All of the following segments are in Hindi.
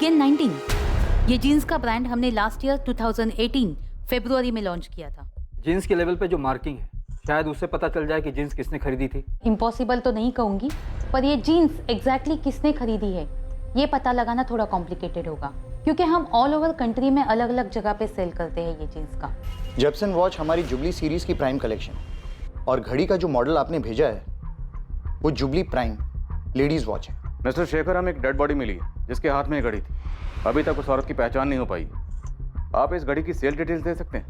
वीगन 19। ये जीन्स का ब्रांड हमने लास्ट ईयर 2018 फरवरी में लॉन्च किया था। जीन्स के लेवल पे जो मार्किंग है, शायद उससे पता चल जाए कि जीन्स किसने खरीदी थी। इम्पॉसिबल तो नहीं कहूँगी, पर ये जीन्स एग्जैक्टली किसने खरीदी है ये पता लगाना थोड़ा कॉम्प्लिकेटेड होगा, क्योंकि हम ऑल ओवर कंट्री में अलग अलग जगह पे सेल करते हैं ये जीन्स का। जेपसन वॉच हमारी जुबली सीरीज की प्राइम कलेक्शन और घड़ी का जो मॉडल आपने भेजा है वो जुबली प्राइम लेडीज वॉच है। मिस्टर शेखर, हमें एक डेड बॉडी मिली है जिसके हाथ में ये घड़ी थी। अभी तक उस औरत की पहचान नहीं हो पाई। आप इस घड़ी की सेल डिटेल्स दे सकते हैं?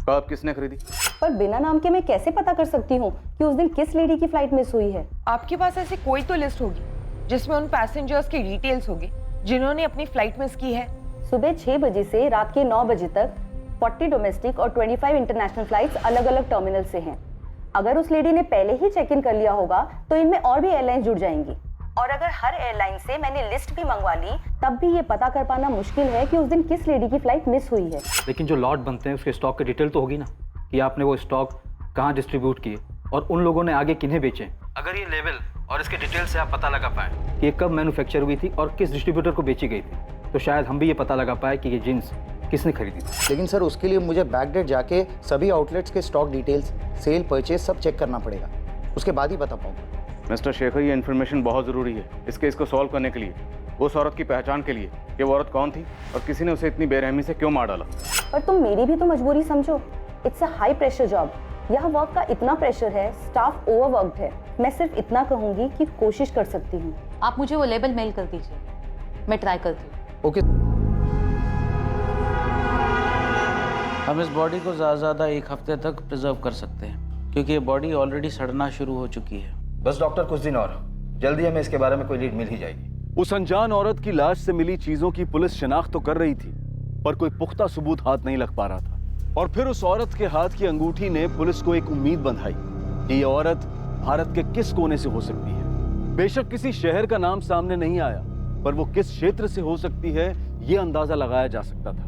कब किसने खरीदी? पर बिना नाम के मैं कैसे पता कर सकती हूँ कि उस दिन किस लेडी की फ्लाइट मिस हुई है? आपके पास ऐसी कोई तो लिस्ट होगी जिसमें उन पैसेंजर्स की डिटेल्स होगी जिन्होंने अपनी फ्लाइट मिस की है। सुबह 6 बजे से रात के 9 बजे तक 40 डोमेस्टिक और 25 इंटरनेशनल फ्लाइट्स अलग अलग टर्मिनल से हैं। अगर उस लेडी ने पहले ही चेक इन कर लिया होगा तो इनमें और भी एयरलाइंस जुड़ जाएंगी, और अगर हर एयरलाइन से मैंने लिस्ट भी मंगवा ली तब भी ये पता कर पाना मुश्किल है कि उस दिन किस लेडी की फ्लाइट मिस हुई है। लेकिन जो लॉट बनते हैं उसके स्टॉक की डिटेल तो होगी ना, कि आपने वो स्टॉक कहाँ डिस्ट्रीब्यूट किए और उन लोगों ने आगे किन्हें बेचे। अगर ये लेवल और इसके डिटेल से आप पता लगा पाए कि ये कब मैन्युफैक्चर हुई थी और किस डिस्ट्रीब्यूटर को बेची गई थी, तो शायद हम भी ये पता लगा पाए कि ये जीन्स किसने खरीदी थी। लेकिन सर उसके लिए मुझे बैकडेट जाके सभी आउटलेट्स के स्टॉक डिटेल्स, सेल, परचेज सब चेक करना पड़ेगा, उसके बाद ही बता पाऊंगा। मिस्टर शेखर, ये इन्फॉर्मेशन बहुत ज़रूरी है इस केस को सॉल्व करने के लिए, उस औरत की पहचान के लिए कि वो औरत कौन थी और किसी ने उसे इतनी बेरहमी से क्यों मार डाला। पर तुम मेरी भी तो मजबूरी समझो। It's a high pressure job. यहाँ वर्क का इतना प्रेशर है, स्टाफ ओवरवर्क्ड है। मैं सिर्फ इतना कहूंगी कि कोशिश कर सकती हूँ। आप मुझे वो लेबल मेल कर दीजिए, मैं ट्राई करती हूँ। ओके। हम इस बॉडी को ज़्यादा 1 हफ्ते तक प्रिजर्व कर सकते हैं क्योंकि ये बॉडी ऑलरेडी सड़ना शुरू हो चुकी है। बस डॉक्टर कुछ दिन और, जल्दी हमें इसके बारे में कोई लीड मिल ही जाएगी। उस अनजान औरत की लाश से मिली चीजों की पुलिस शिनाख्त तो कर रही थी, पर कोई पुख्ता सबूत हाथ नहीं लग पा रहा था। और फिर उस औरत के हाथ की अंगूठी ने पुलिस को एक उम्मीद बंधाई कि यह औरत भारत के किस कोने से हो सकती है। बेशक किसी शहर का नाम सामने नहीं आया, पर वो किस क्षेत्र से हो सकती है यह अंदाजा लगाया जा सकता था।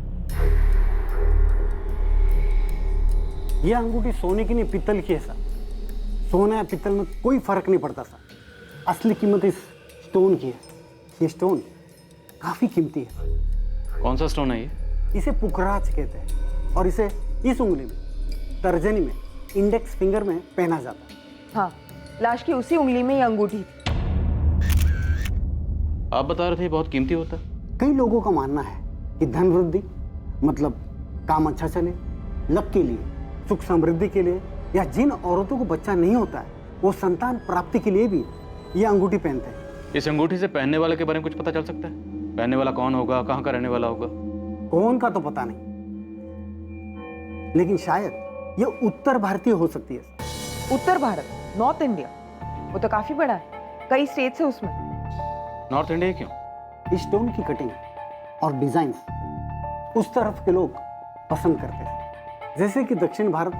यह अंगूठी सोने की नहीं, पित्तल की है सर। सोना या पित्तल में कोई फर्क नहीं पड़ता सर, असली कीमत इस स्टोन की है। ये स्टोन काफी कीमती है। कौन सा स्टोन है ये? इसे पुखराज कहते हैं और इसे इस उंगली में, तर्जनी में, इंडेक्स फिंगर में पहना जाता है। हाँ, लाश की उसी उंगली में ये अंगूठी थी। आप बता रहे थे बहुत कीमती होता है। कई लोगों का मानना है कि धन वृद्धि मतलब काम अच्छा चले, लक के लिए, सुख समृद्धि के लिए, या जिन औरतों को बच्चा नहीं होता है वो संतान प्राप्ति के लिए भी ये अंगूठी पहनते हैं। इस अंगूठी से पहनने वाले के बारे में कुछ पता चल सकता है? पहनने वाला कौन होगा, कहाँ का रहने वाला होगा? कौन का तो पता नहीं, लेकिन शायद ये उत्तर भारतीय हो सकती है। उत्तर भारत, नॉर्थ इंडिया, वो तो काफी बड़ा है, कई स्टेट्स है उसमें। नॉर्थ इंडिया क्यों? इस स्टोन की कटिंग और डिजाइन उस तरफ के लोग पसंद करते हैं। जैसे कि दक्षिण भारत,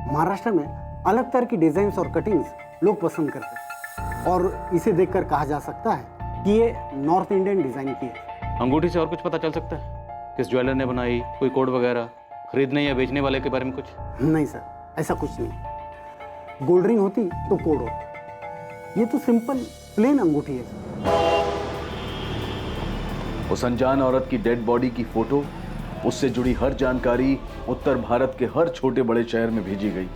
महाराष्ट्र में अलग तरह की डिजाइन्स और कटिंग्स लोग पसंद करते हैं, और इसे देखकर कहा जा सकता है कि ये नॉर्थ इंडियन डिजाइन की है। अंगूठी से और कुछ पता चल सकता है? किस ज्वेलर ने बनाई, कोई कोड वगैरह, खरीदने या बेचने वाले के बारे में कुछ? नहीं सर, ऐसा कुछ नहीं। गोल्ड रिंग होती तो कोड होता, ये तो सिंपल प्लेन अंगूठी है सर। उस अनजान औरत की डेड बॉडी की फोटो, उससे जुड़ी हर जानकारी उत्तर भारत के हर छोटे बड़े शहर में भेजी गई।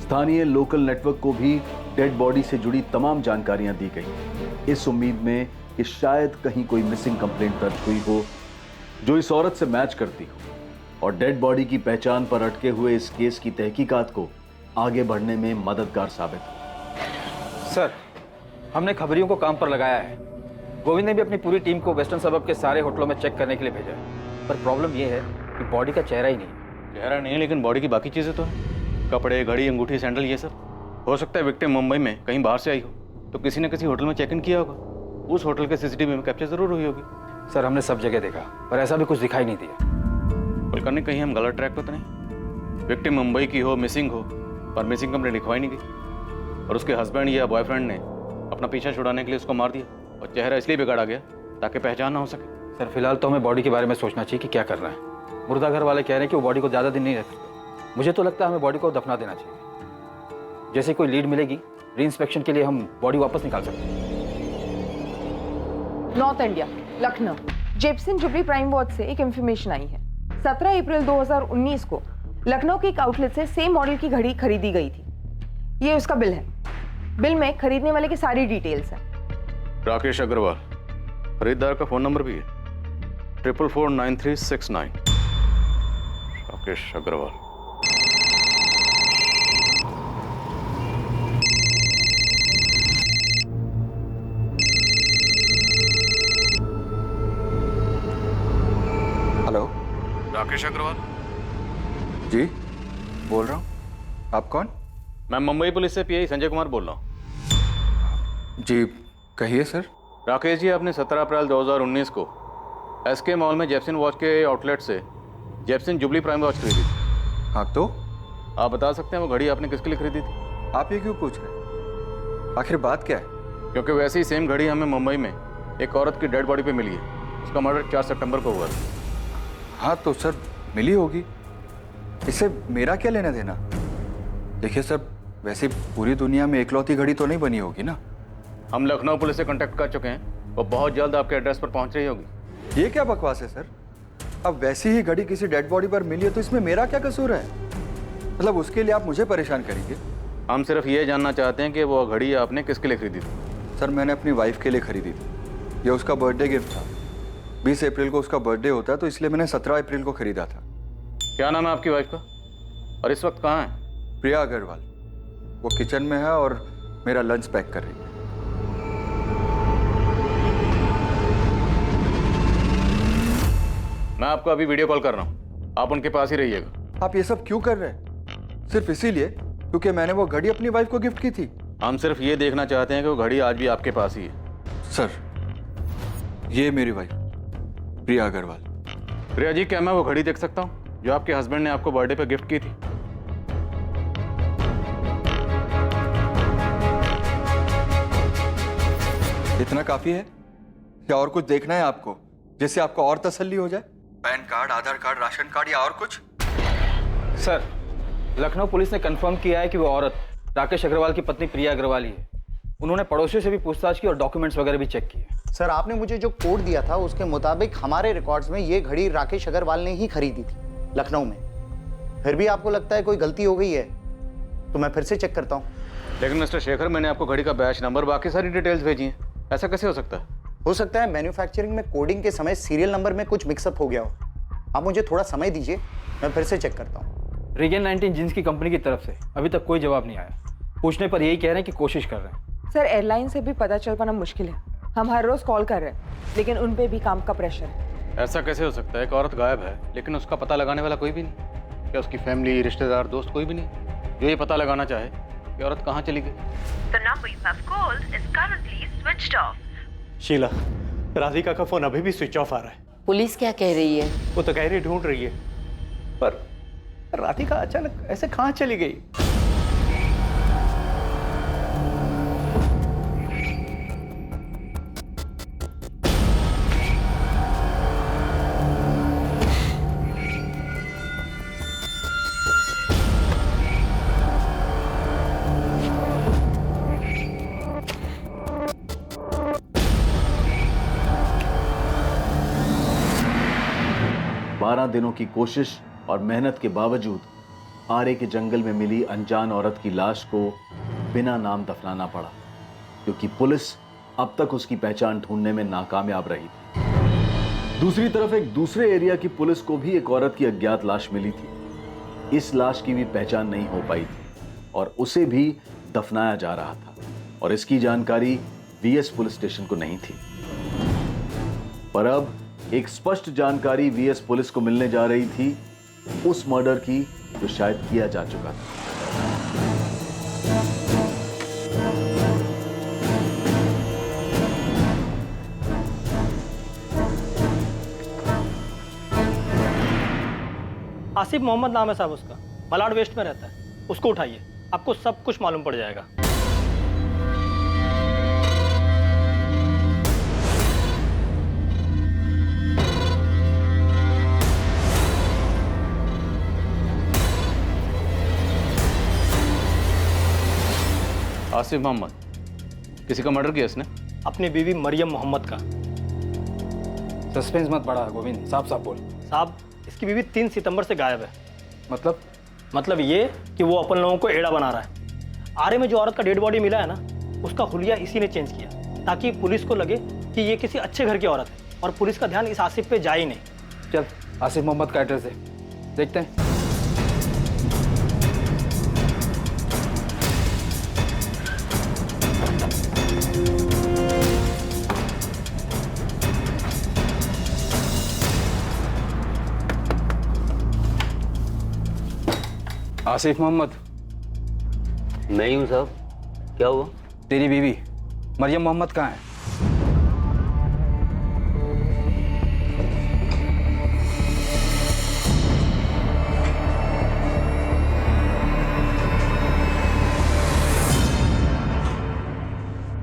स्थानीय लोकल नेटवर्क को भी डेड बॉडी से जुड़ी तमाम जानकारियां दी गई, इस उम्मीद में कि शायद कहीं कोई मिसिंग कंप्लेंट दर्ज हुई हो जो इस औरत से मैच करती हो, और डेड बॉडी की पहचान पर अटके हुए इस केस की तहकीकात को आगे बढ़ने में मददगार साबित हो। सर, हमने खबरियों को काम पर लगाया है। गोविंद ने भी अपनी पूरी टीम को वेस्टर्न सबअर्ब के सारे होटलों में चेक करने के लिए भेजा है, पर प्रॉब्लम यह है कि बॉडी का चेहरा ही नहीं है। चेहरा नहीं है, लेकिन बॉडी की बाकी चीज़ें तो हैं। कपड़े, घड़ी, अंगूठी, सैंडल, ये सब। हो सकता है विक्टिम मुंबई में कहीं बाहर से आई हो, तो किसी ने किसी होटल में चेक इन किया होगा, उस होटल के सीसीटीवी में कैप्चर जरूर हुई होगी। सर, हमने सब जगह देखा, पर ऐसा भी कुछ दिखाई नहीं दिया। कुलकर्णी, कहीं हम गलत ट्रैक पर तो नहीं? विक्टिम मुंबई की हो, मिसिंग हो, पर मिसिंग कंप्लेंट लिखवाई नहीं गई, और उसके हस्बैंड या बॉयफ्रेंड ने अपना पीछा छुड़ाने के लिए उसको मार दिया, और चेहरा इसलिए बिगाड़ा गया ताकि पहचान ना हो सके। सर, फिलहाल तो हमें बॉडी के बारे में सोचना चाहिए कि क्या करना है। मुर्दा घर वाले कह रहे हैं कि वो बॉडी को ज़्यादा दिन नहीं रख सकते। मुझे तो लगता है हमें बॉडी को दफना देना चाहिए। जैसे कोई लीड मिलेगी, री इंस्पेक्शन के लिए हम बॉडी वापस निकाल सकते हैं। North India, Lucknow, Jepson jubilee prime watch से एक इंफॉर्मेशन आई है। 17 अप्रैल 2019 को लखनऊ के एक आउटलेट से सेम मॉडल की घड़ी खरीदी गई थी। ये उसका बिल है। बिल में खरीदने वाले की सारी डिटेल्स हैं। राकेश अग्रवाल, खरीदार का फोन नंबर भी है 444939। राकेश अग्रवाल। हेलो, राकेश अग्रवाल जी बोल रहा हूँ। आप कौन? मैं मुंबई पुलिस से पीआई संजय कुमार बोल रहा हूँ। जी कहिए सर। राकेश जी, आपने 17 अप्रैल 2019 को एसके मॉल में जेप्सन वॉच के आउटलेट से जेप्सन जुबली प्राइम वॉच खरीदी थी। हाँ तो आप बता सकते हैं वो घड़ी आपने किसके लिए खरीदी थी? आप ये क्यों पूछ रहे हैं? आखिर बात क्या है? क्योंकि वैसी ही सेम घड़ी हमें मुंबई में एक औरत की डेड बॉडी पे मिली है। उसका मर्डर 4 सितंबर को हुआ था। हाँ तो सर मिली होगी, इससे मेरा क्या लेना देना? देखिए सर, वैसे पूरी दुनिया में एकलौती घड़ी तो नहीं बनी होगी ना। हम लखनऊ पुलिस से कांटेक्ट कर चुके हैं, वो बहुत जल्द आपके एड्रेस पर पहुंच रही होगी। ये क्या बकवास है सर? अब वैसी ही घड़ी किसी डेड बॉडी पर मिली है तो इसमें मेरा क्या कसूर है? मतलब उसके लिए आप मुझे परेशान करेंगे? हम सिर्फ ये जानना चाहते हैं कि वो घड़ी आपने किसके लिए खरीदी थी। सर मैंने अपनी वाइफ के लिए खरीदी थी। ये उसका बर्थडे गिफ्ट था। 20 अप्रैल को उसका बर्थडे होता है तो इसलिए मैंने 17 अप्रैल को खरीदा था। क्या नाम है आपकी वाइफ का और इस वक्त कहाँ है? प्रिया अग्रवाल। वो किचन में है और मेरा लंच पैक कर रही है। मैं आपको अभी वीडियो कॉल कर रहा हूँ, आप उनके पास ही रहिएगा। आप ये सब क्यों कर रहे हैं? सिर्फ इसीलिए क्योंकि मैंने वो घड़ी अपनी वाइफ को गिफ्ट की थी? हम सिर्फ ये देखना चाहते हैं कि वो घड़ी आज भी आपके पास ही है। सर ये मेरी वाइफ प्रिया अग्रवाल। प्रिया जी, क्या मैं वो घड़ी देख सकता हूँ जो आपके हस्बैंड ने आपको बर्थडे पे गिफ्ट की थी? इतना काफी है या और कुछ देखना है आपको जिससे आपको और तसल्ली हो जाए? पैन कार्ड, आधार कार्ड, राशन कार्ड या और कुछ? सर, लखनऊ पुलिस ने कंफर्म किया है कि वो औरत राकेश अग्रवाल की पत्नी प्रिया अग्रवाल ही है। उन्होंने पड़ोसियों से भी पूछताछ की और डॉक्यूमेंट्स वगैरह भी चेक किए। सर आपने मुझे जो कोड दिया था उसके मुताबिक हमारे रिकॉर्ड्स में ये घड़ी राकेश अग्रवाल ने ही खरीदी थी लखनऊ में। फिर भी आपको लगता है कोई गलती हो गई है तो मैं फिर से चेक करता हूँ। लेकिन मिस्टर शेखर, मैंने आपको घड़ी का बैच नंबर, बाकी सारी डिटेल्स भेजी हैं। ऐसा कैसे हो सकता है? हो सकता है मैन्युफैक्चरिंग में कोडिंग के समय सीरियल नंबर में कुछ मिक्सअप हो गया हो। आप मुझे थोड़ा समय दीजिए, मैं फिर से चेक करता हूँ। रीगन 19 जींस की कंपनी की तरफ से अभी तक कोई जवाब नहीं आया। पूछने पर यही कह रहे हैं कि कोशिश कर रहे हैं। सर एयरलाइन से भी पता चल पाना मुश्किल है। हम हर रोज कॉल कर रहे हैं लेकिन उन पे भी काम का प्रेशर है। ऐसा कैसे हो सकता है? एक औरत गायब है लेकिन उसका पता लगाने वाला कोई भी नहीं। क्या उसकी फैमिली, रिश्तेदार, दोस्त कोई भी नहीं जो ये पता लगाना चाहे कि औरत कहाँ चली गई? The number you have called is currently switched off. Sheila, Radhika का फोन अभी भी स्विच ऑफ आ रहा है। पुलिस क्या कह रही है? वो तो कह रही ढूंढ रही है, पर राधिका अचानक ऐसे कहाँ चली गई? दिनों की कोशिश और मेहनत के बावजूद आरे के जंगल में मिली अनजान औरत की लाश को बिना नाम दफनाना पड़ा, क्योंकि पुलिस अब तक उसकी पहचान ढूंढने में नाकामयाब रही थी। दूसरी तरफ एक दूसरे एरिया की पुलिस को भी एक औरत की अज्ञात लाश मिली थी। इस लाश की भी पहचान नहीं हो पाई थी और उसे भी दफनाया जा रहा था, और इसकी जानकारी वीएस पुलिस स्टेशन को नहीं थी। पर अब एक स्पष्ट जानकारी वीएस पुलिस को मिलने जा रही थी उस मर्डर की जो शायद किया जा चुका था। आसिफ मोहम्मद नाम है साहब उसका, मलाड वेस्ट में रहता है। उसको उठाइए, आपको सब कुछ मालूम पड़ जाएगा। आसिफ मोहम्मद, किसी का मर्डर किया इसने? अपनी बीवी मरियम मोहम्मद का। सस्पेंस मत बढ़ा गोविंद, साफ साफ बोल। साहब इसकी बीवी 3 सितंबर से गायब है। मतलब ये कि वो अपन लोगों को एड़ा बना रहा है। आरे में जो औरत का डेड बॉडी मिला है ना, उसका हुलिया इसी ने चेंज किया ताकि पुलिस को लगे कि ये किसी अच्छे घर की औरत है और पुलिस का ध्यान इस आसिफ पे जाए ही नहीं। चल आसिफ मोहम्मद का एड्रेस है, देखते हैं। आसिफ मोहम्मद। नहीं हूँ साहब। क्या हुआ? तेरी बीवी मरियम मोहम्मद कहाँ है?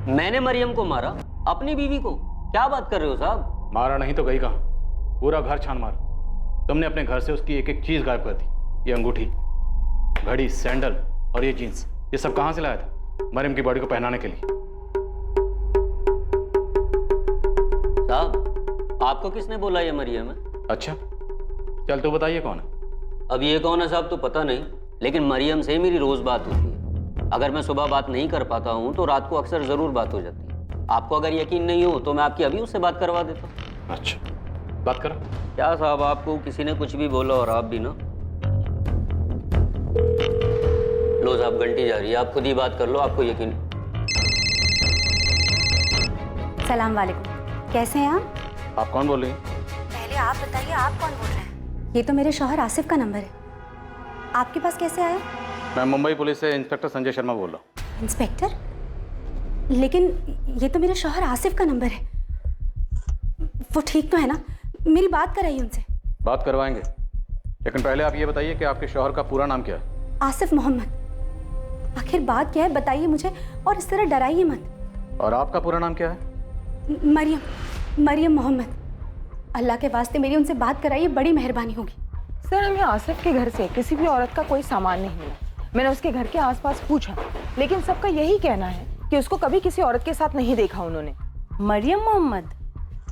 मैंने मरियम को मारा? अपनी बीवी को? क्या बात कर रहे हो साहब? मारा नहीं तो गई कहाँ? पूरा घर छान मारा। तुमने अपने घर से उसकी एक एक चीज गायब कर दी। ये अंगूठी, घड़ी, सैंडल और ये जीन्स, ये सब कहाँ से लाया था मरियम की बॉडी को पहनाने के लिए? साहब आपको किसने बोला ये मरियम है? अच्छा चल तो बताइए कौन है? अब ये कौन है साहब तो पता नहीं, लेकिन मरियम से मेरी रोज बात होती है। अगर मैं सुबह बात नहीं कर पाता हूँ तो रात को अक्सर जरूर बात हो जाती है। आपको अगर यकीन नहीं हो तो मैं आपकी अभी उससे बात करवा देता हूँ। अच्छा बात करो। क्या साहब आपको किसी ने कुछ भी बोला और आप भी ना? लो साहब घंटी जा रही है, आप खुद ही बात कर लो, आपको यकीन। सलाम वालेकुम, कैसे हैं आप कौन बोल रही हैं? पहले आप बताइए, आप कौन बोल रहे हैं? ये तो मेरे शौहर आसिफ का नंबर है। आपके पास कैसे आया? मैं मुंबई पुलिस से इंस्पेक्टर संजय शर्मा बोल रहा हूँ। इंस्पेक्टर? लेकिन ये तो मेरे शौहर आसिफ का नंबर है। वो ठीक तो है ना? मेरी बात कराइए उनसे। बात करवाएंगे, लेकिन पहले आप ये बताइए कि आपके शौहर का पूरा नाम क्या है? आसिफ मोहम्मद। आखिर बात क्या है बताइए मुझे, और इस तरह डराइए मत। और आपका पूरा नाम क्या है? मरियम मोहम्मद। अल्लाह के वास्ते मेरी उनसे बात कराइए, बड़ी मेहरबानी होगी। सर हमें आसिफ के घर से किसी भी औरत का कोई सामान नहीं मिला। मैंने उसके घर के आसपास पूछा, लेकिन सबका यही कहना है कि उसको कभी किसी औरत के साथ नहीं देखा उन्होंने। मरियम मोहम्मद?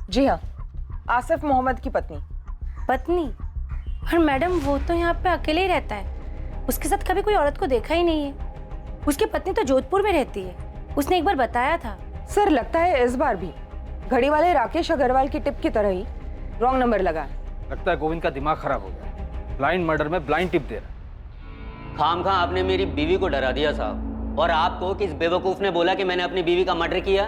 जी हाँ, आसिफ मोहम्मद की पत्नी। पत्नी? पर मैडम वो तो यहाँ पे अकेले ही रहता है, उसके साथ कभी कोई औरत को देखा ही नहीं है। उसकी पत्नी तो जोधपुर में रहती है, उसने एक बार बताया था। सर लगता है इस बार भी घड़ी वाले राकेश अग्रवाल की टिप की तरह ही रॉन्ग नंबर लगा है। लगता है गोविंद का दिमाग खराब हो गया, ब्लाइंड मर्डर में ब्लाइंड टिप दे रहा है। खामखा आपने मेरी बीवी को डरा दिया साहब। और आपको किस बेवकूफ ने बोला कि मैंने अपनी बीवी का मर्डर किया?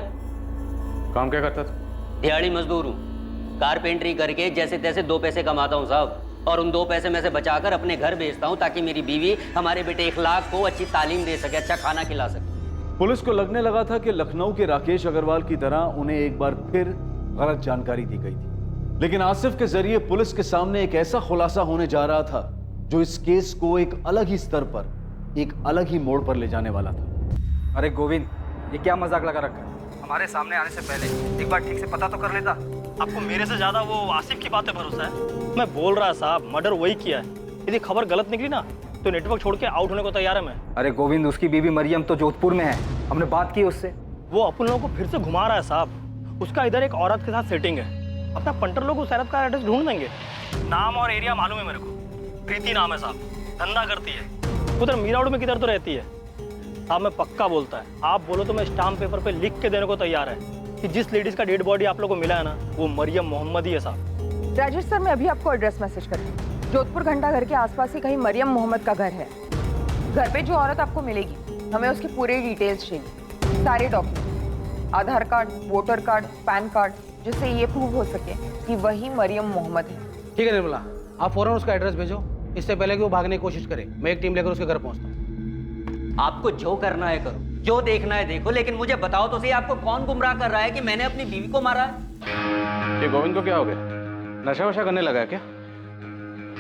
काम क्या करता था? दिहाड़ी मजदूर हूँ, कारपेंटरी करके जैसे तैसे 2 पैसे कमाता हूँ साहब, और उन 2 पैसे में से बचाकर अपने घर भेजता हूँ ताकि मेरी बीवी हमारे बेटे इखलाक को अच्छी तालीम दे सके, अच्छा खाना खिला सके। पुलिस को लगने लगा था कि लखनऊ के राकेश अग्रवाल की तरह उन्हें एक बार फिर गलत जानकारी दी गई थी, लेकिन आसिफ के जरिए पुलिस के सामने एक ऐसा खुलासा होने जा रहा था जो इस केस को एक अलग ही स्तर पर, एक अलग ही मोड़ पर ले जाने वाला था। अरे गोविंद, ये क्या मजाक लगा रखा है? हमारे सामने आने से पहले एक बार ठीक से पता तो कर लेता। आपको मेरे से ज्यादा वो आसिफ की बात पे भरोसा है? मैं बोल रहा साहब, मर्डर वही किया है। यदि खबर गलत निकली ना तो नेटवर्क छोड़ के आउट होने को तैयार है मैं। अरे गोविंद, उसकी बीवी मरियम तो जोधपुर में है, हमने बात की उससे। वो अपन लोगों को फिर से घुमा रहा है साहब। उसका इधर एक औरत के साथ सेटिंग है, अपना पंटर लोग उस औरत का एड्रेस ढूंढ देंगे। नाम और एरिया मालूम है मेरे को, प्रीति नाम है साहब, धंधा करती है उधर मीरा रोड में, किधर तो रहती है साहब। मैं पक्का बोलता है, आप बोलो तो मैं स्टाम्प पेपर पे लिख के देने को तैयार है कि जिस लेडीज का डेड बॉडी आप लोगों को मिला है ना, वो मरियम मोहम्मद ही है साहब। राजेश सर मैं अभी आपको एड्रेस मैसेज करती हूँ। जोधपुर घंटा घर के आसपास ही कहीं मरियम मोहम्मद का घर है। घर पे जो औरत आपको मिलेगी, हमें उसकी पूरी डिटेल्स चाहिए, सारे document, Aadhaar card, voter card, PAN card, जिससे ये प्रूव हो सके कि वही मरियम मोहम्मद है। ठीक है निर्मला, आप फौरन उसका एड्रेस भेजो, इससे पहले कि वो भागने की कोशिश करे। मैं एक टीम लेकर उसके घर पहुंचता हूँ। आपको जो करना है करो, जो देखना है देखो, लेकिन मुझे बताओ तो सही, आपको कौन गुमराह कर रहा है कि मैंने अपनी बीवी को मारा है? ये गोविंद को क्या हो गया? नशा वशा करने लगा है क्या?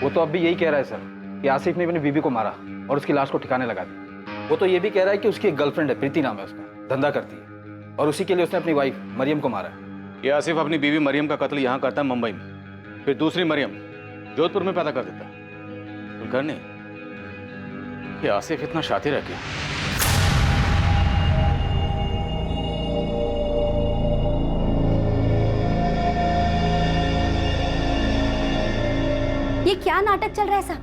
वो तो अब भी यही कह रहा है सर कि आसिफ ने अपनी बीवी को मारा और उसकी लाश को ठिकाने लगा दी। वो तो ये भी कह रहा है कि उसकी एक गर्लफ्रेंड है, प्रीति नाम है उसका, धंधा करती है, और उसी के लिए उसने अपनी वाइफ मरियम को मारा है। ये आसिफ अपनी बीवी मरियम का कत्ल यहाँ करता है मुंबई में, फिर दूसरी मरियम जोधपुर में पैदा कर देता है। करने ये आसिफ इतना शातिर है क्या? ये क्या नाटक चल रहा है साहब?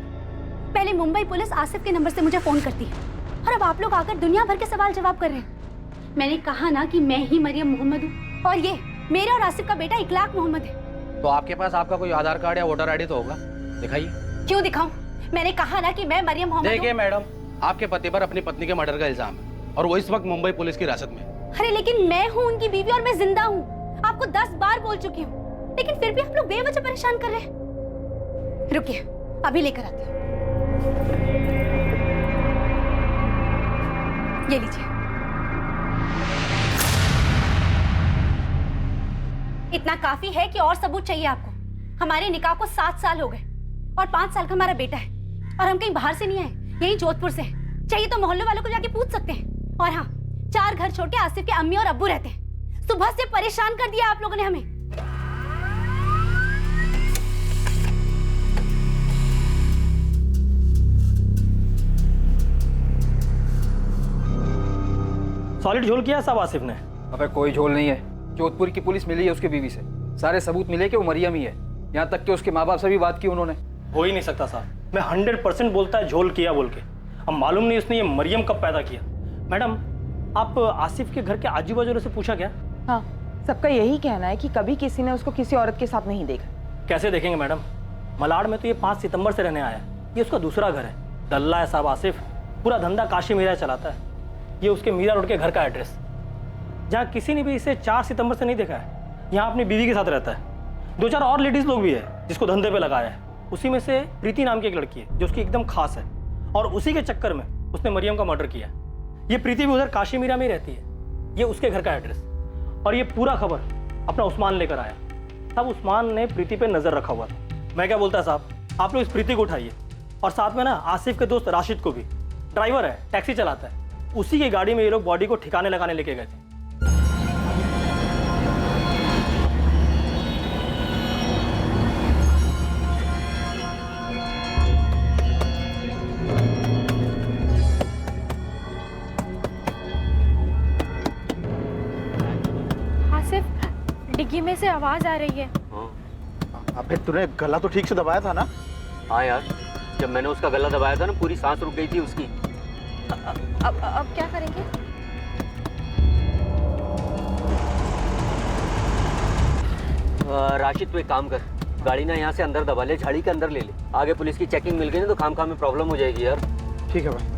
पहले मुंबई पुलिस आसिफ के नंबर से मुझे फोन करती है और अब आप लोग आकर दुनिया भर के सवाल जवाब कर रहे हैं। मैंने कहा ना कि मैं ही मरियम मोहम्मद हूँ और ये मेरे और आसिफ का बेटा इकलाक मोहम्मद है। तो आपके पास आपका कोई आधार कार्ड या वोटर आईडी तो होगा, दिखाइए। क्यों दिखाऊं? मैंने कहा ना कि मैं मरियम मोहम्मद हूँ। देखिए मैडम, आपके पति पर अपनी पत्नी के मर्डर का इल्जाम है और वो इस वक्त मुंबई पुलिस की हिरासत में है। अरे लेकिन मैं हूँ उनकी बीवी और मैं जिंदा हूँ। आपको 10 बार बोल चुकी हूँ, लेकिन फिर भी आप लोग बेवजह परेशान कर रहे हैं। रुकिए, अभी लेकर आती हूँ। ये लीजिए। इतना काफी है कि और सबूत चाहिए आपको? हमारे निकाह को 7 साल हो गए और 5 साल का हमारा बेटा है और हम कहीं बाहर से नहीं आए, यही जोधपुर से हैं। चाहिए तो मोहल्ले वालों को जाके पूछ सकते हैं। और हाँ, 4 घर छोड़ के आसिफ के अम्मी और अब्बू रहते हैं। सुबह से परेशान कर दिया आप लोगों ने हमें। सॉलिड झोल किया सब आसिफ ने। अबे कोई झोल नहीं है, जोधपुर की पुलिस मिली है उसकी बीवी से, सारे सबूत मिले कि वो मरियम ही है। यहाँ तक कि उसके माँ बाप से भी बात की उन्होंने। हो ही नहीं सकता साहब, मैं 100% बोलता है झोल किया बोल के। अब मालूम नहीं उसने ये मरियम कब पैदा किया। मैडम, आप आसिफ के घर के आजू बाजू से पूछा क्या? हाँ, सबका यही कहना है कि कभी किसी ने उसको किसी औरत के साथ नहीं देखा। कैसे देखेंगे मैडम, मलाड में तो ये 5 सितंबर से रहने आया है। ये उसका दूसरा घर है। डल्ला है साहब आसिफ, पूरा धंधा काशी मीरा चलाता है। ये उसके मीरा रोड के घर का एड्रेस, जहाँ किसी ने भी इसे 4 सितंबर से नहीं देखा है। यहाँ अपनी बीवी के साथ रहता है। 2-4 और लेडीज लोग भी है जिसको धंधे पे लगाया है। उसी में से प्रीति नाम की एक लड़की है जो उसकी एकदम खास है, और उसी के चक्कर में उसने मरियम का मर्डर किया। ये प्रीति भी उधर काशी मीरा में ही रहती है। ये उसके घर का एड्रेस, और ये पूरा खबर अपना उस्मान लेकर आया। तब उस्मान ने प्रीति पे नजर रखा हुआ था। मैं क्या बोलता साहब, आप लोग इस प्रीति को उठाइए और साथ में ना आसिफ के दोस्त राशिद को भी। ड्राइवर है, टैक्सी चलाता है। उसी की गाड़ी में ये लोग बॉडी को ठिकाने लगाने लेके गए थे। आसिफ, डिग्गी में से आवाज आ रही है। अबे तूने गला तो ठीक से दबाया था ना? हाँ यार, जब मैंने उसका गला दबाया था ना, पूरी सांस रुक गई थी उसकी। अब क्या करेंगे? राशिद, तो एक काम कर, गाड़ी ना यहाँ से अंदर दबा ले, झाड़ी के अंदर ले ले। आगे पुलिस की चेकिंग मिल गई ना तो खाम में प्रॉब्लम हो जाएगी यार। ठीक है भाई।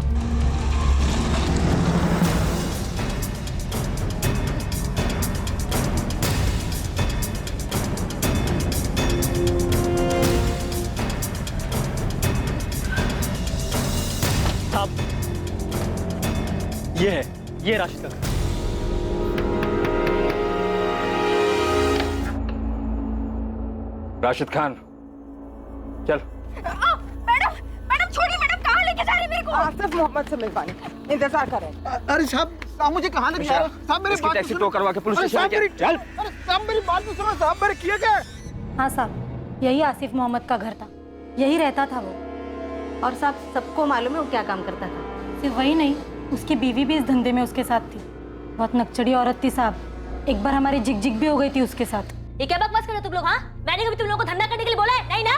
ये है, ये राशिद का घर। राशिद खान, चल। मैडम छोड़िए, मैडम कहाँ लेके जा रही है मेरे को? आसिफ मोहम्मद से मिलवानी, इंतजार करें। अरे साहब मुझे कहाँ लेके जा रहे हो? साहब मेरी बात टैक्सी टो करवा के पुलिस स्टेशन लेके चल। अरे साहब मेरी बात तो सुनो, साहब मेरे किए क्या? हाँ साहब, यही आसिफ मोहम्मद का घर था, यही रहता था वो। और साहब सबको मालूम है वो क्या काम करता था। सिर्फ वही नहीं, उसकी बीवी भी इस धंधे में उसके साथ थी। बहुत नकचड़ी औरत थी साहब। एक बार हमारी जिग भी हो गई थी उसके साथ। ये क्या बकवास कर रहे हो तुम लोग? हाँ, मैंने कभी तुम लोगों को धंधा करने के लिए बोला है? नहीं ना।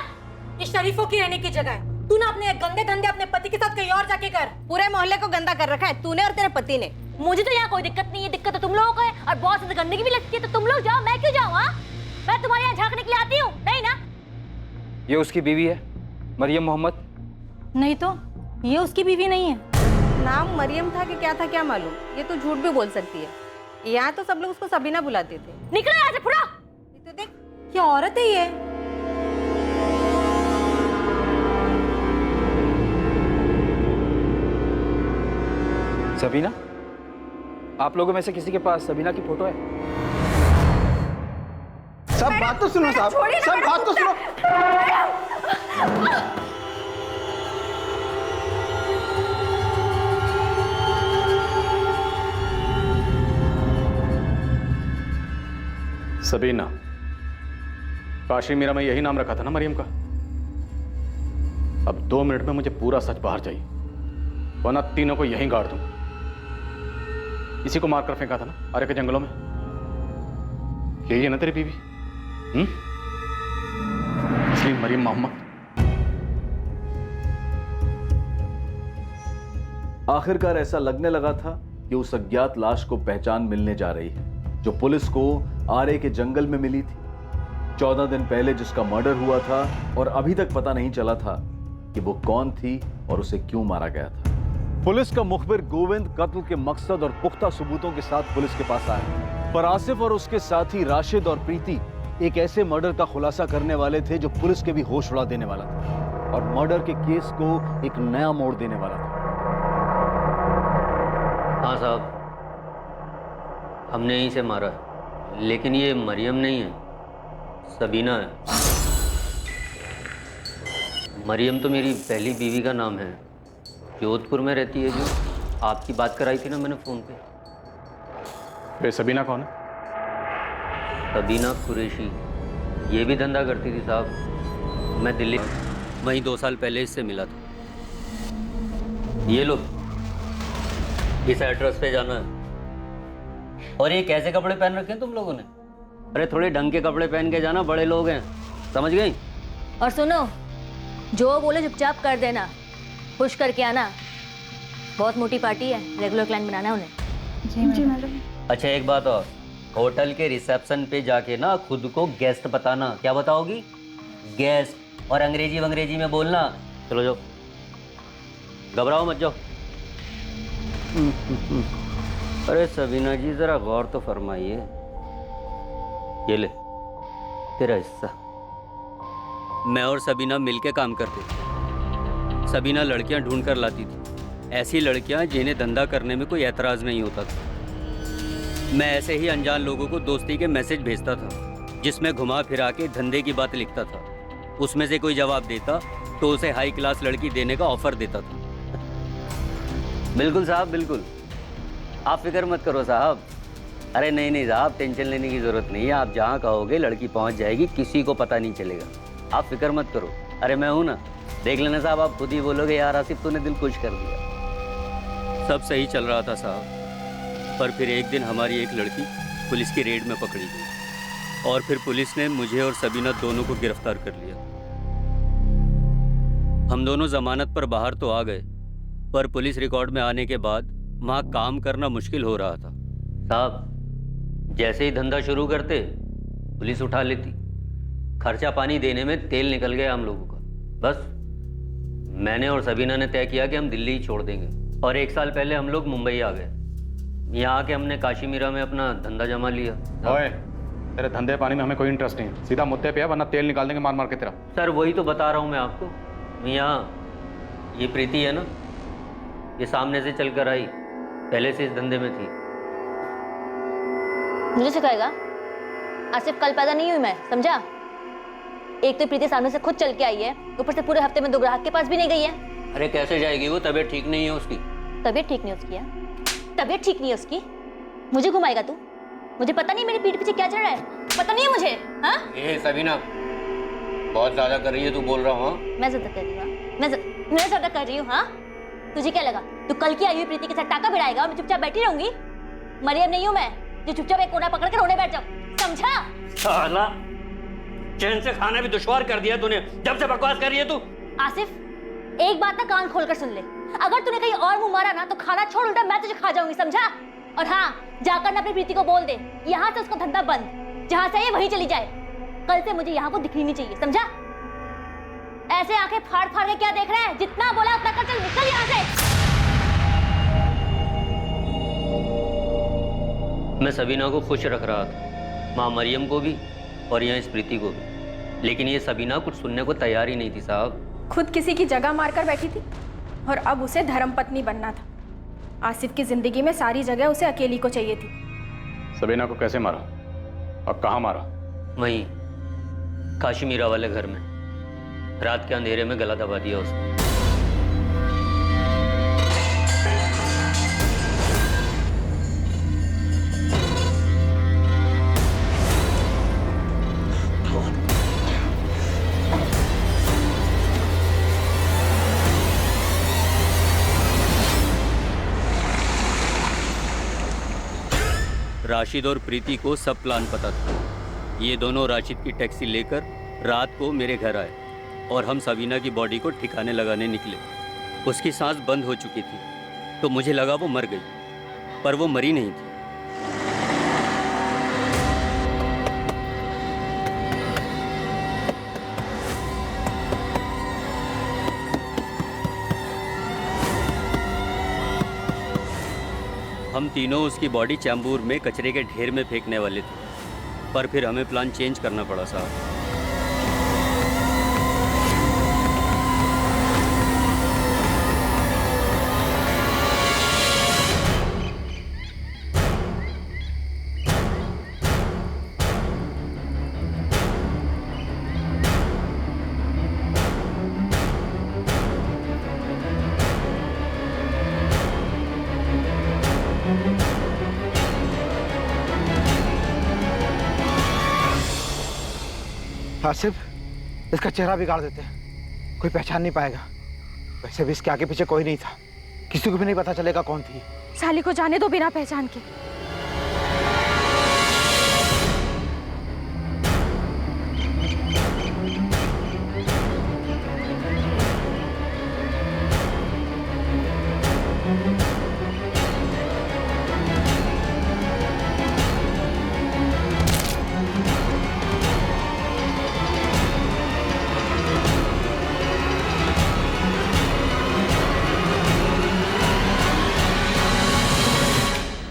ये शरीफों की रहने की जगह है। तू ना अपने गंदे धंधे अपने पति के साथ कहीं और जाके कर। पूरे मोहल्ले को गंदा कर रखा है तूने और तेरे पति ने। मुझे तो यहाँ कोई दिक्कत नहीं है, दिक्कत तो तुम लोगों को है। और बहुत ज्यादा गंदगी भी लगती है तो तुम लोग जाओ, मैं क्यों जाऊँ? हाँ, मैं तुम्हारे यहाँ झांकने के लिए आती हूँ? नहीं ना। ये उसकी बीवी है मरियम मोहम्मद। नहीं तो ये उसकी बीवी नहीं है। नाम मरियम था कि क्या था क्या मालूम, ये तो झूठ भी बोल सकती है। यहाँ तो सब लोग उसको सबीना बुलाते थे। निकलो यहाँ से, फुरा। तो देख, क्या औरत है ये। सबीना? आप लोगों में से किसी के पास सबीना की फोटो है? सब बात तो सुनो साहब, सब बात तो सुनो। सबीना, काशी मीरा में यही नाम रखा था ना मरियम का। अब 2 मिनट में मुझे पूरा सच बाहर चाहिए, वरना तीनों को यहीं गाड़ दूं। इसी को मारकर फेंका था ना आरे के जंगलों में। यही है ना तेरी बीवी? असली मरियम मोहम्मद। आखिरकार ऐसा लगने लगा था कि उस अज्ञात लाश को पहचान मिलने जा रही है, जो पुलिस को आरे के जंगल में मिली थी। 14 दिन पहले जिसका मर्डर हुआ था और अभी तक पता नहीं चला था कि वो कौन थी और उसे क्यों मारा गया था। पुलिस का मुखबिर गोविंद कत्ल के मकसद और पुख्ता सबूतों के साथ पुलिस के पास आया, पर आसिफ और उसके साथी राशिद और प्रीति एक ऐसे मर्डर का खुलासा करने वाले थे जो पुलिस के भी होश उड़ा देने वाला था और मर्डर के केस को एक नया मोड़ देने वाला था। हाँ साहब, हमने यहीं से मारा है, लेकिन ये मरियम नहीं है, सबीना है। मरियम तो मेरी पहली बीवी का नाम है, जोधपुर में रहती है, जो आपकी बात कराई थी ना मैंने फ़ोन पे। वे सबीना कौन है? सबीना कुरैशी, ये भी धंधा करती थी साहब। मैं दिल्ली वहीं 2 साल पहले इससे मिला था। ये लो, इस एड्रेस पे जाना है। और ये कैसे कपड़े पहन रखे हैं तुम लोगों ने? अरे थोड़े ढंग के कपड़े पहन के जाना, बड़े लोग हैं, समझ गई? और सुनो, जो बोले चुपचाप कर देना, खुश करके आना। बहुत मोटी पार्टी है, रेगुलर क्लाइंट बनाना है उन्हें। जी मैडम। अच्छा एक बात और, होटल के रिसेप्शन पे जाके ना खुद को गेस्ट बताना। क्या बताओगी? गेस्ट। और अंग्रेजी में बोलना। चलो जाओ, घबराओ मत, जाओ। अरे सबीना जी जरा गौर तो फरमाइए। ये ले तेरा हिस्सा। मैं और सबीना मिलके काम करते थे। सबीना लड़कियां ढूंढ कर लाती थी, ऐसी लड़कियां जिन्हें धंधा करने में कोई एतराज़ नहीं होता था। मैं ऐसे ही अनजान लोगों को दोस्ती के मैसेज भेजता था, जिसमें घुमा फिरा के धंधे की बात लिखता था। उसमें से कोई जवाब देता तो उसे हाई क्लास लड़की देने का ऑफर देता था। बिल्कुल साहब, बिल्कुल, आप फिक्र मत करो साहब। अरे नहीं साहब, टेंशन लेने की ज़रूरत नहीं है। आप जहाँ कहोगे लड़की पहुँच जाएगी, किसी को पता नहीं चलेगा। आप फिक्र मत करो। अरे मैं हूँ ना, देख लेना साहब, आप खुद ही बोलोगे यार आसिफ तूने दिल खुश कर दिया। सब सही चल रहा था साहब, पर फिर एक दिन हमारी एक लड़की पुलिस की रेड में पकड़ी गई और फिर पुलिस ने मुझे और सबीना दोनों को गिरफ्तार कर लिया। हम दोनों जमानत पर बाहर तो आ गए, पर पुलिस रिकॉर्ड में आने के बाद वहाँ काम करना मुश्किल हो रहा था साहब। जैसे ही धंधा शुरू करते पुलिस उठा लेती। खर्चा पानी देने में तेल निकल गया हम लोगों का। बस मैंने और सबीना ने तय किया कि हम दिल्ली ही छोड़ देंगे और 1 साल पहले हम लोग मुंबई आ गए। यहाँ आके हमने काशीमीरा में अपना धंधा जमा लिया। ओए, तेरे धंधे पानी में हमें कोई इंटरेस्ट नहीं, सीधा मुद्दे पे है, वरना तेल निकाल देंगे मार मार के तेरा। सर वही तो बता रहा हूँ मैं आपको। यहाँ ये प्रीति है ना, ये सामने से चल कर आई, पहले से इस धंधे में थी। मुझे सिखाएगा? आसिफ कल पैदा नहीं हुई मैं, समझा? एक तो प्रीति सामने से खुद चल के आई है, ऊपर से पूरे हफ्ते में 2 ग्राहक के पास भी नहीं गई है। अरे कैसे जाएगी वो, तबीयत ठीक नहीं है उसकी। तबीयत ठीक नहीं उसकी है? तबीयत ठीक नहीं है उसकी? मुझे घुमाएगा तू? मुझे पता नहीं मेरी पीठ पीछे क्या चल रहा है, पता नहीं है मुझे। हाँ ये सबीना बहुत ज्यादा कर रही है, तू बोल रहा हूँ। मैं ज्यादा कर रही हूँ? मैं ज्यादा कर रही हूँ? हाँ तुझे क्या लगा तू कल की आई हुई प्रीति के साथ टाका भिड़ाएगा और मैं चुपचाप बैठी रहूंगी? मरियम नहीं हूँ मैं जो चुपचाप एक कोना पकड़ कर रोने बैठ जाऊँ, समझा? साला चैन से खाना भी दुश्वार कर दिया तूने, जब से बकवास कर रही है तू। आसिफ एक बात ना कान खोलकर सुन ले, अगर तूने कहीं और मुंह मारा ना तो खाना छोड़ उल्टा मैं तुझे खा जाऊंगी, समझा? और हाँ जाकर ना अपनी प्रीति को बोल दे यहाँ से उसको धंधा बंद, जहाँ से ये वहीं चली जाए। कल से मुझे यहाँ को दिखनी नहीं चाहिए, समझा? ऐसे आंखें फाड़ फाड़ के क्या देख रहा है? जितना बोला उतना कर, चल निकल यहाँ से। मैं सबीना को खुश रख रहा था, माँ मरियम को भी और यहाँ इस प्रीति को भी, लेकिन ये सबीना कुछ सुनने को तैयार ही नहीं थी साहब। खुद किसी की जगह मारकर बैठी थी और अब उसे धर्मपत्नी बनना था। आसिफ की जिंदगी में सारी जगह उसे अकेली को चाहिए थी। सबीना को कैसे मारा और कहाँ मारा? वहीं काशीमीरा वाले घर में, रात के अंधेरे में गला दबा दिया उसने। राशिद और प्रीति को सब प्लान पता था। ये दोनों राशिद की टैक्सी लेकर रात को मेरे घर आए और हम सबीना की बॉडी को ठिकाने लगाने निकले। उसकी सांस बंद हो चुकी थी, तो मुझे लगा वो मर गई, पर वो मरी नहीं थी। हम तीनों उसकी बॉडी चैम्बूर में कचरे के ढेर में फेंकने वाले थे, पर फिर हमें प्लान चेंज करना पड़ा साहब। आसिफ, इसका चेहरा बिगाड़ देते हैं, कोई पहचान नहीं पाएगा। वैसे भी इसके आगे पीछे कोई नहीं था, किसी को भी नहीं पता चलेगा कौन थी। साली को जाने दो बिना पहचान के।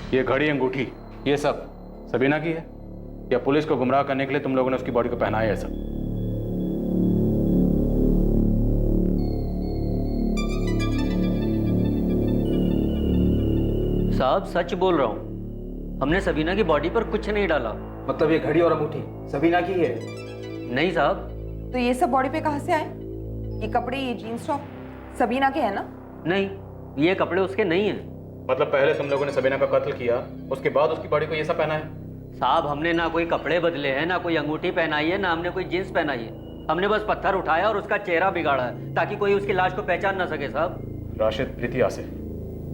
ये घड़ी, अंगूठी, ये सब सबीना की है या पुलिस को गुमराह करने के लिए तुम लोगों ने उसकी बॉडी को पहनाया है सब? साहब सच बोल रहा हूँ, हमने सबीना की बॉडी पर कुछ नहीं डाला। मतलब ये घड़ी और अंगूठी सबीना की है? नहीं साहब। तो ये सब बॉडी पे कहाँ से आए? ये कपड़े, ये जीन्स टॉप सबीना के हैं ना? नहीं, ये कपड़े उसके नहीं हैं। मतलब पहले तुम लोगों ने सबीना का कत्ल किया, उसके बाद उसकी बॉडी को ये सब पहना है? साहब हमने ना कोई कपड़े बदले हैं, ना कोई अंगूठी पहनाई है, ना हमने कोई जींस पहनाई है। हमने बस पत्थर उठाया और उसका चेहरा बिगाड़ा है ताकि कोई उसकी लाश को पहचान ना सके। साहब राशिद, प्रीति, आसिफ,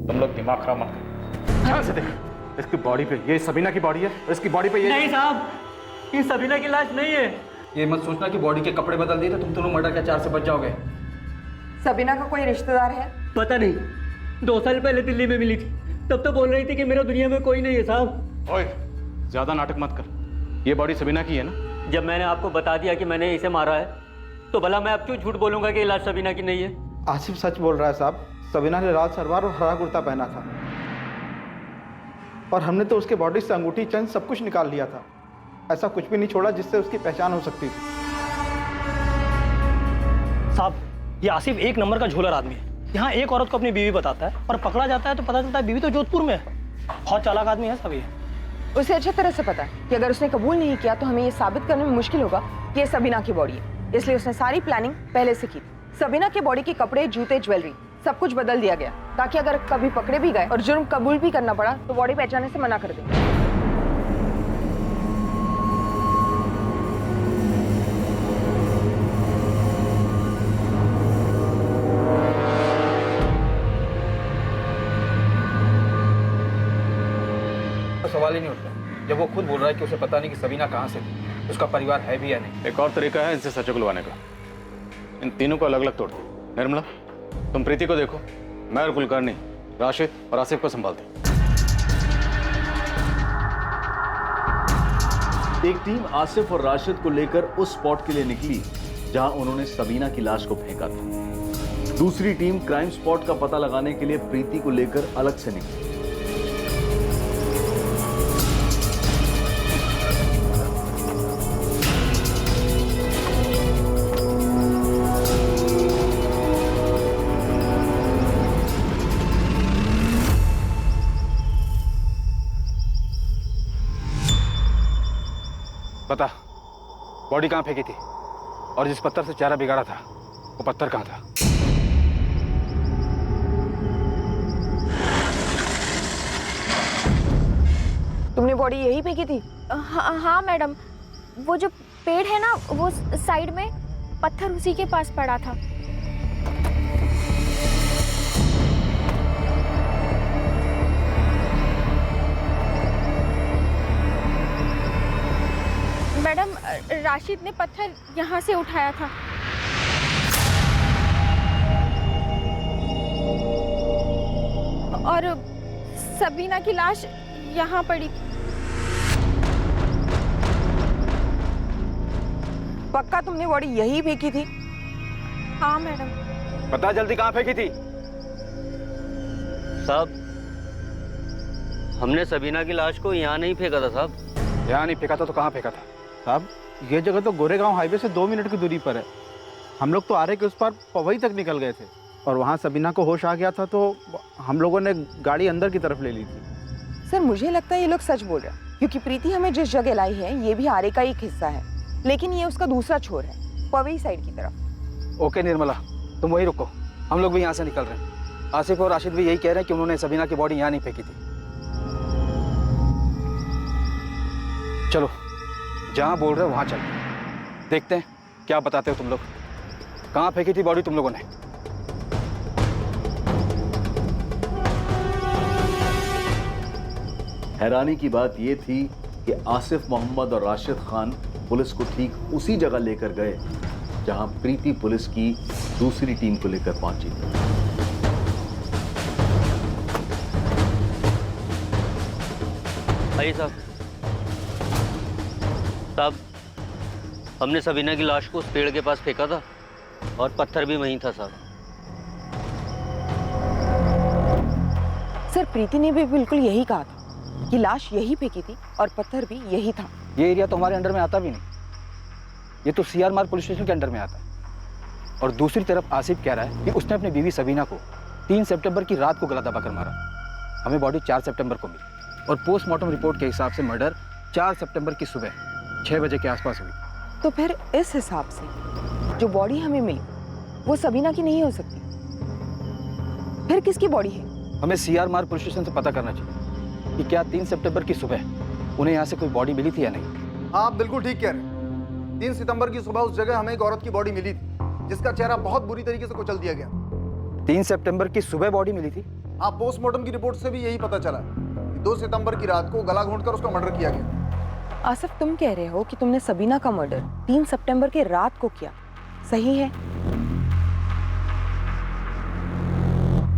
तुम लोग दिमाग खराब मत करो। ध्यान से देख, इसकी बॉडी पे ये सबीना की बॉडी है, इसकी बॉडी पे ये नहीं साहब, ये सबीना की लाश नहीं है। ये मत सोचना कि बॉडी के कपड़े बदल दिए तो तुम दोनों मर्डर के चार्ज से बच जाओगे। सबीना का कोई रिश्तेदार है? पता नहीं, 2 साल पहले दिल्ली में मिली थी, तब तो बोल रही थी कि मेरा दुनिया में कोई नहीं है। साहब ओए, ज्यादा नाटक मत कर, ये बॉडी सबीना की है ना? जब मैंने आपको बता दिया कि मैंने इसे मारा है, तो भला मैं अब क्यों झूठ बोलूंगा कि ये लाश सबीना की नहीं है? आसिफ सच बोल रहा है साहब, सबीना ने लाल सलवार और हरा कुर्ता पहना था और हमने तो उसके बॉडी से अंगूठी, चेन सब कुछ निकाल लिया था। ऐसा कुछ भी नहीं छोड़ा जिससे उसकी पहचान हो सकती थी। साहब, ये आसिफ एक नंबर का झोलर आदमी है। यहाँ एक औरत को अपनी बीवी बताता है और पकड़ा जाता है तो पता चलता है बीवी तो जोधपुर में है। बहुत चालाक आदमी है सब ये। उसे अच्छी तरह से पता है कि अगर उसने कबूल नहीं किया तो हमें ये साबित करने में मुश्किल होगा कि ये सबीना की बॉडी है, इसलिए उसने सारी प्लानिंग पहले से की। सबीना के बॉडी के कपड़े, जूते, ज्वेलरी सब कुछ बदल दिया गया ताकि अगर कभी पकड़े भी गए और जुर्म कबूल भी करना पड़ा तो बॉडी पहचानने से मना कर दें। सवाल ही नहीं उठता जब वो खुद बोल रहा है कि उसे पता नहीं कि सबीना कहाँ से थी, उसका परिवार है भी या नहीं। एक और तरीका है इनसे सच उगलवाने का, इन तीनों को अलग अलग तोड़ दो। निर्मला, तुम प्रीति को देखो, मैं और कुलकर्णी राशिद और आसिफ को संभालते। एक टीम आसिफ और राशिद को लेकर उस स्पॉट के लिए निकली जहां उन्होंने सबीना की लाश को फेंका था। दूसरी टीम क्राइम स्पॉट का पता लगाने के लिए प्रीति को लेकर अलग से निकली। बता, बॉडी कहाँ फेंकी थी और जिस पत्थर से चेहरा बिगाड़ा था वो पत्थर कहाँ था? तुमने बॉडी यही फेंकी थी? हाँ मैडम, वो जो पेड़ है ना वो साइड में, पत्थर उसी के पास पड़ा था। मैडम, राशिद ने पत्थर यहाँ से उठाया था। और सबीना की लाश यहाँ पड़ी। पक्का तुमने बॉडी यही फेंकी थी? हाँ मैडम। बता जल्दी, कहाँ फेंकी थी? साहब, हमने सबीना की लाश को यहाँ नहीं फेंका था साहब। यहाँ नहीं फेंका था तो कहाँ फेंका था? साहब, ये जगह तो गोरेगांव हाईवे से 2 मिनट की दूरी पर है। हम लोग तो आरे के उस पार पवई तक निकल गए थे और वहाँ सबीना को होश आ गया था तो हम लोगों ने गाड़ी अंदर की तरफ ले ली थी। सर, मुझे लगता है ये लोग सच बोल रहे हैं, क्योंकि प्रीति हमें जिस जगह लाई है ये भी आरे का एक हिस्सा है, लेकिन ये उसका दूसरा छोर है, पवई साइड की तरफ। ओके निर्मला, तुम वहीं रुको, हम लोग भी यहाँ से निकल रहे हैं। आसिफ और राशिद भी यही कह रहे हैं कि उन्होंने सबीना की बॉडी यहाँ नहीं फेंकी थी। चलो, जहाँ बोल रहे हो वहाँ चलते हैं, देखते हैं क्या बताते हो तुम लोग। कहाँ फेंकी थी बॉडी तुम लोगों ने? हैरानी की बात यह थी कि आसिफ मोहम्मद और राशिद खान पुलिस को ठीक उसी जगह लेकर गए जहां प्रीति पुलिस की दूसरी टीम को लेकर पहुंची थी। आइए साहब। साहब, हमने सबीना की लाश को उस पेड़ के पास फेंका था और पत्थर भी वहीं था साहब। सर, प्रीति ने भी बिल्कुल यही कहा था कि लाश यही फेंकी थी और पत्थर भी यही था। ये एरिया तो हमारे अंडर में आता भी नहीं, ये तो सीआर मार्ग पुलिस स्टेशन के अंडर में आता है। और दूसरी तरफ आसिफ कह रहा है कि उसने अपनी बीवी सबीना को 3 सितंबर की रात को गला दबाकर मारा। हमें बॉडी 4 सितंबर को मिली और पोस्टमार्टम रिपोर्ट के हिसाब से मर्डर 4 सितंबर की सुबह 6 बजे के आसपास हुई। तो फिर इस हिसाब से जो बॉडी हमें मिली वो सबीना की नहीं हो सकती, फिर किसकी बॉडी है? हमें सीआर मार्ग पुलिस स्टेशन से पता करना चाहिए कि क्या 3 सितंबर की सुबह उन्हें यहाँ से कोई बॉडी मिली थी या नहीं। हाँ, आप बिल्कुल ठीक कह रहे हैं। 3 सितंबर की सुबह उस जगह हमें एक औरत की बॉडी मिली थी जिसका चेहरा बहुत बुरी तरीके से कुचल दिया गया। 3 सितंबर की सुबह बॉडी मिली थी? हाँ, पोस्टमार्टम की रिपोर्ट से भी यही पता चला कि 2 सितंबर की रात को गला घोंटकर उसका मर्डर किया गया। आसिफ, तुम कह रहे हो कि तुमने सबीना का मर्डर 3 सितंबर के रात को किया, सही है?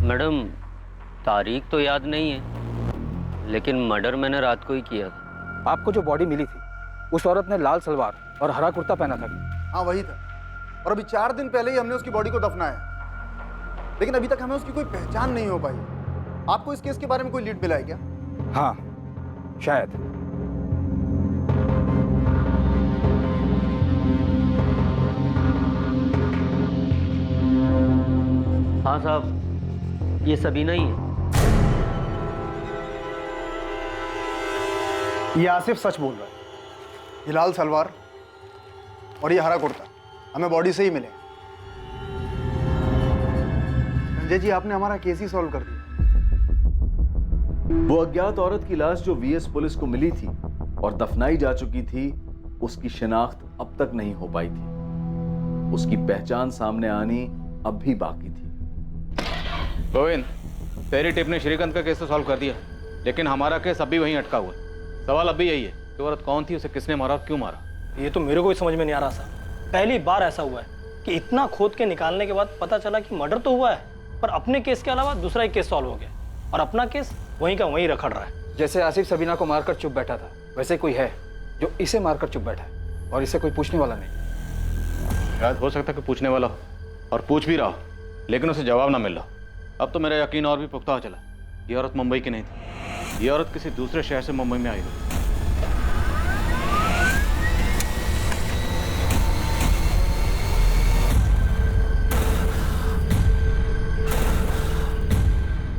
मैडम, तारीख तो याद नहीं है, लेकिन मर्डर मैंने रात को ही किया था। आपको जो बॉडी मिली थी उस औरत ने लाल सलवार और हरा कुर्ता पहना था। हाँ, वही था। और अभी 4 दिन पहले ही हमने उसकी बॉडी को दफनाया, लेकिन अभी तक हमें उसकी कोई पहचान नहीं हो पाई। आपको इस केस के बारे में कोई लीड मिला है क्या? हाँ, शायद। हाँ साहब, ये सबीना ही है। ये आसिफ सच बोल रहा है। ये लाल सलवार और ये हरा कुर्ता हमें बॉडी से ही मिले। संजय जी, आपने हमारा केस ही सॉल्व कर दिया। वो अज्ञात औरत की लाश जो वीएस पुलिस को मिली थी और दफनाई जा चुकी थी, उसकी शिनाख्त अब तक नहीं हो पाई थी। उसकी पहचान सामने आनी अब भी बाकी थी। गोविंद, तेरी टिप ने श्रीकांत का केस तो सॉल्व कर दिया, लेकिन हमारा केस अभी वहीं अटका हुआ है। सवाल अभी यही है कि औरत कौन थी, उसे किसने मारा और क्यों मारा। ये तो मेरे को भी समझ में नहीं आ रहा साहब। पहली बार ऐसा हुआ है कि इतना खोद के निकालने के बाद पता चला कि मर्डर तो हुआ है, पर अपने केस के अलावा दूसरा एक केस सॉल्व हो गया और अपना केस वहीं का वहीं रखड़ रहा है। जैसे आसिफ सबीना को मारकर चुप बैठा था, वैसे कोई है जो इसे मारकर चुप बैठा है और इसे कोई पूछने वाला नहीं। शायद हो सकता है कि पूछने वाला हो और पूछ भी रहा हो, लेकिन उसे जवाब ना मिल रहा। अब तो मेरा यकीन और भी पुख्ता हो चला, ये औरत मुंबई की नहीं थी, ये औरत किसी दूसरे शहर से मुंबई में आई हुई।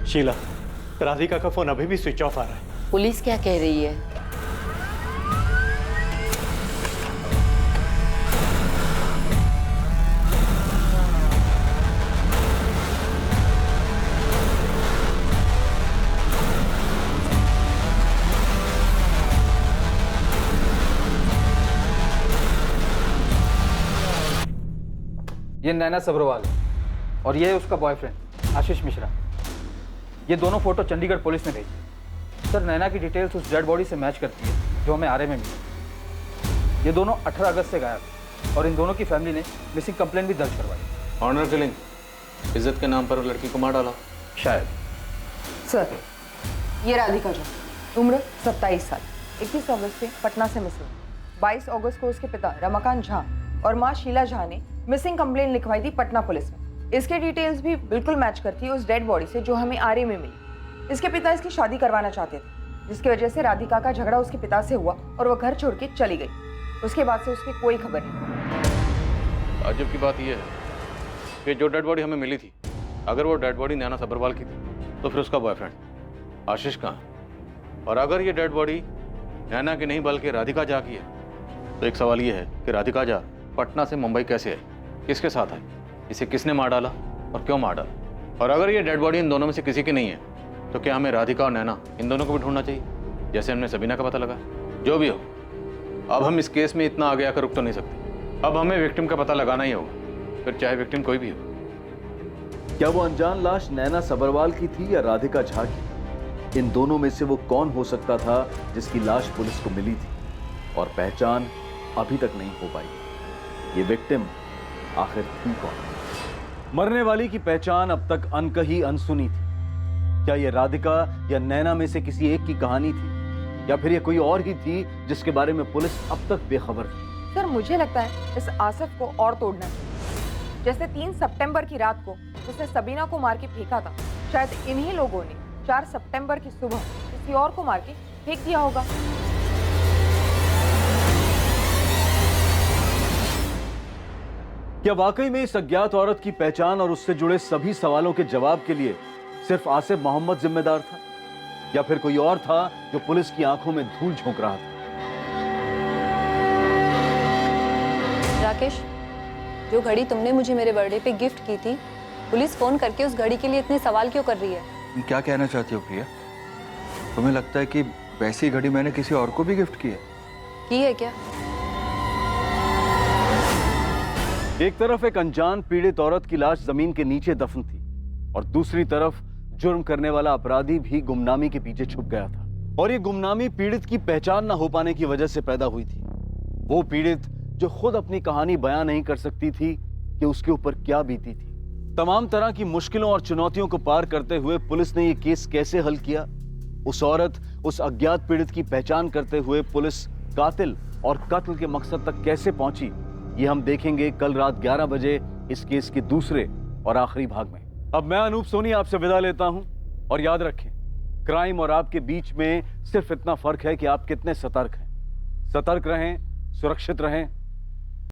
शीला, राधिका का फोन अभी भी स्विच ऑफ आ रहा है। पुलिस क्या कह रही है? ये नैना सब्रवाल और ये है उसका बॉयफ्रेंड आशीष मिश्रा। ये दोनों फोटो चंडीगढ़ पुलिस ने भेजी। सर, नैना की डिटेल्स उस डेड बॉडी से मैच करती है जो हमें आरे में मिली। ये दोनों 18 अगस्त से गायब थे और इन दोनों की फैमिली ने मिसिंग कंप्लेंट भी दर्ज करवाई। ऑनर किलिंग, इज्जत के नाम पर लड़की को मार डाला। शायद। सर, ये राधिका झा, उम्र 27 साल, 21 अगस्त से पटना से मिसिंग। 22 अगस्त को उसके पिता रमाकांत झा और माँ शीला झा ने मिसिंग कंप्लेंट लिखवाई थी पटना पुलिस में। इसके डिटेल्स भी बिल्कुल मैच करती है उस डेड बॉडी से जो हमें आरए में मिली। इसके पिता इसकी शादी करवाना चाहते थे, जिसकी वजह से राधिका का झगड़ा उसके पिता से हुआ और वह घर छोड़ के चली गई। उसके बाद से उसकी कोई खबर नहीं। ताज्जुब की बात यह है कि जो डेड बॉडी हमें मिली थी, अगर वो डेड बॉडी नैना सब्रवाल की थी तो फिर उसका बॉयफ्रेंड आशीष कहाँ है? और अगर ये डेड बॉडी नैना की नहीं बल्कि राधिका झा की है तो एक सवाल ये है कि राधिका झा पटना से मुंबई कैसे है, किसके साथ है, इसे किसने मार डाला और क्यों मार डाला? और अगर ये डेड बॉडी इन दोनों में से किसी की नहीं है तो क्या हमें राधिका और नैना इन दोनों को भी ढूंढना चाहिए, जैसे हमने सबीना का पता लगा? जो भी हो, अब हम इस केस में इतना आगे आकर रुक तो नहीं सकते। अब हमें विक्टिम का पता लगाना ही होगा, फिर चाहे विक्टिम कोई भी हो। क्या वो अनजान लाश नैना सब्रवाल की थी या राधिका झा की? इन दोनों में से वो कौन हो सकता था जिसकी लाश पुलिस को मिली थी और पहचान अभी तक नहीं हो पाई? ये विक्टिम आखिर थी कौन? मरने वाली की पहचान अब तक अनकही अनसुनी थी। क्या ये राधिका या नैना में से किसी एक की कहानी थी या फिर ये कोई और ही थी जिसके बारे में पुलिस अब तक बेखबर थी? सर, मुझे लगता है इस आसिफ को और तोड़ना है। जैसे 3 सितंबर की रात को उसने सबीना को मार के फेंका था, शायद इन्हीं लोगों ने 4 सितंबर की सुबह किसी और को मार के फेंक दिया होगा। क्या वाकई में इस अज्ञात औरत की पहचान और उससे जुड़े सभी सवालों के जवाब के लिए सिर्फ आसिफ मोहम्मद जिम्मेदार था या फिर कोई और था जो पुलिस की आंखों में धूल झोंक रहा था? राकेश, जो घड़ी तुमने मुझे मेरे बर्थडे पे गिफ्ट की थी, पुलिस फोन करके उस घड़ी के लिए इतने सवाल क्यों कर रही है? तुम क्या कहना चाहती हो प्रिया? तुम्हें लगता है कि वैसी घड़ी मैंने किसी और को भी गिफ्ट की है? की है क्या? एक तरफ एक अनजान पीड़ित औरत की लाश जमीन के नीचे दफन थी और दूसरी तरफ जुर्म करने वाला अपराधी भी गुमनामी के पीछे छुप गया था। और ये गुमनामी पीड़ित की पहचान न हो पाने की वजह से पैदा हुई थी। वो पीड़ित जो खुद अपनी कहानी बयां नहीं कर सकती थी कि उसके ऊपर क्या बीती थी। तमाम तरह की मुश्किलों और चुनौतियों को पार करते हुए पुलिस ने ये केस कैसे हल किया, उस औरत, उस अज्ञात पीड़ित की पहचान करते हुए पुलिस कातिल और कत्ल के मकसद तक कैसे पहुंची, ये हम देखेंगे कल रात 11 बजे इस केस के दूसरे और आखिरी भाग में। अब मैं अनूप सोनी आपसे विदा लेता हूं और याद रखें, क्राइम और आपके बीच में सिर्फ इतना फर्क है कि आप कितने सतर्क हैं। सतर्क रहें, सुरक्षित रहें